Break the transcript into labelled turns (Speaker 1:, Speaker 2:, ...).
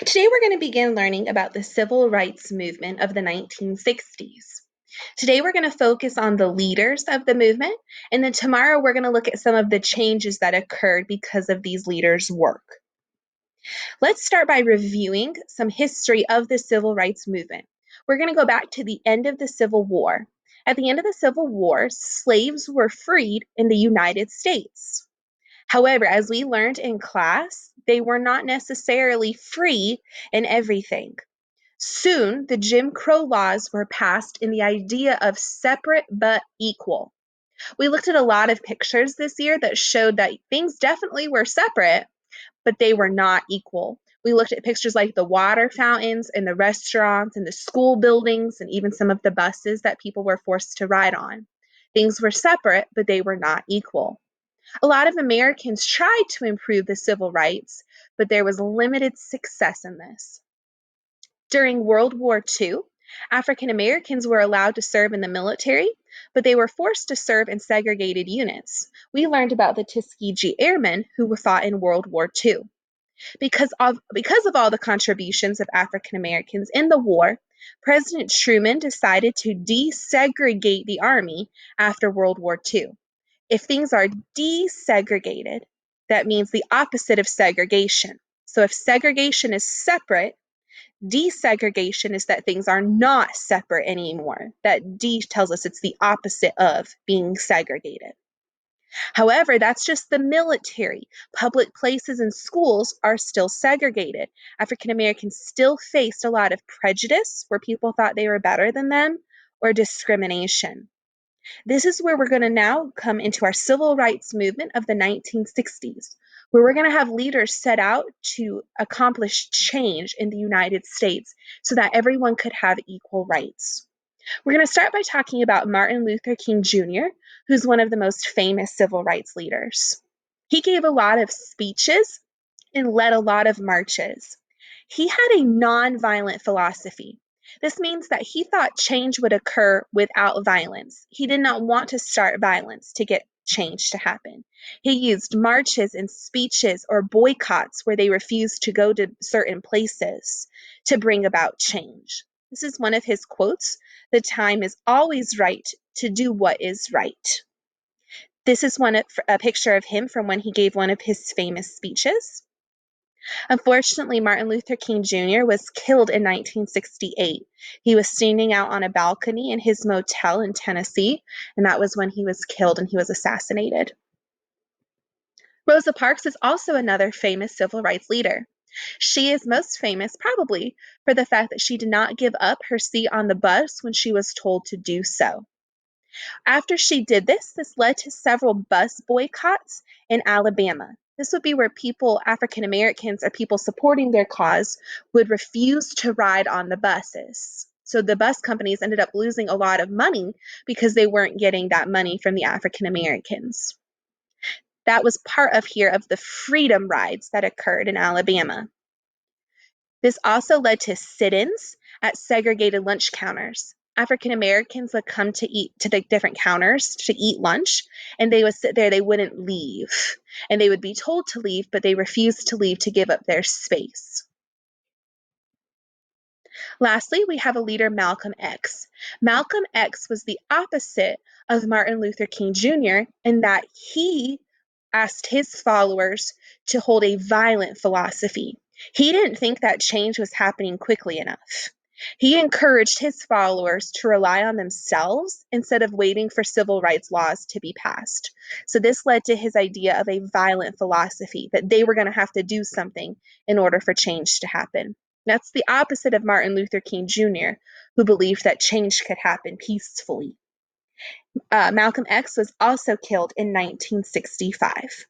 Speaker 1: Today we're going to begin learning about the civil rights movement of the 1960s. Today we're going to focus on the leaders of the movement, and then tomorrow we're going to look at some of the changes that occurred because of these leaders' work. Let's start by reviewing some history of the civil rights movement. We're going to go back to the end of the Civil War. At the end of the Civil War, slaves were freed in the United States. However, as we learned in class, they were not necessarily free in everything. Soon, the Jim Crow laws were passed in the idea of separate but equal. We looked at a lot of pictures this year that showed that things definitely were separate, but they were not equal. We looked at pictures like the water fountains and the restaurants and the school buildings and even some of the buses that people were forced to ride on. Things were separate, but they were not equal. A lot of Americans tried to improve the civil rights, but there was limited success in this. During World War II, African Americans were allowed to serve in the military, but they were forced to serve in segregated units. We learned about the Tuskegee Airmen who fought in World War II. Because of all the contributions of African Americans in the war, President Truman decided to desegregate the Army after World War II. If things are desegregated, that means the opposite of segregation. So if segregation is separate, desegregation is that things are not separate anymore. That D tells us it's the opposite of being segregated. However, that's just the military. Public places and schools are still segregated. African Americans still faced a lot of prejudice where people thought they were better than them or discrimination. This is where we're going to now come into our civil rights movement of the 1960s, where we're going to have leaders set out to accomplish change in the United States so that everyone could have equal rights. We're going to start by talking about Martin Luther King Jr., who's one of the most famous civil rights leaders. He gave a lot of speeches and led a lot of marches. He had a nonviolent philosophy. This means that he thought change would occur without violence. He did not want to start violence to get change to happen. He used marches and speeches or boycotts where they refused to go to certain places to bring about change. This is one of his quotes: "The time is always right to do what is right." This is a picture of him from when he gave one of his famous speeches. Unfortunately, Martin Luther King Jr. was killed in 1968. He was standing out on a balcony in his motel in Tennessee, and that was when he was killed and he was assassinated. Rosa Parks is also another famous civil rights leader. She is most famous probably for the fact that she did not give up her seat on the bus when she was told to do so. After she did this led to several bus boycotts in Alabama. This would be where people, African Americans, or people supporting their cause, would refuse to ride on the buses. So the bus companies ended up losing a lot of money because they weren't getting that money from the African Americans. That was part of the freedom rides that occurred in Alabama. This also led to sit-ins at segregated lunch counters. African Americans would come to the different counters to eat lunch, and they would sit there, they wouldn't leave. And they would be told to leave, but they refused to leave to give up their space. Lastly, we have a leader, Malcolm X. Malcolm X was the opposite of Martin Luther King Jr. in that he asked his followers to hold a violent philosophy. He didn't think that change was happening quickly enough. He encouraged his followers to rely on themselves instead of waiting for civil rights laws to be passed. So this led to his idea of a violent philosophy, that they were going to have to do something in order for change to happen. That's the opposite of Martin Luther King Jr., who believed that change could happen peacefully. Malcolm X was also killed in 1965.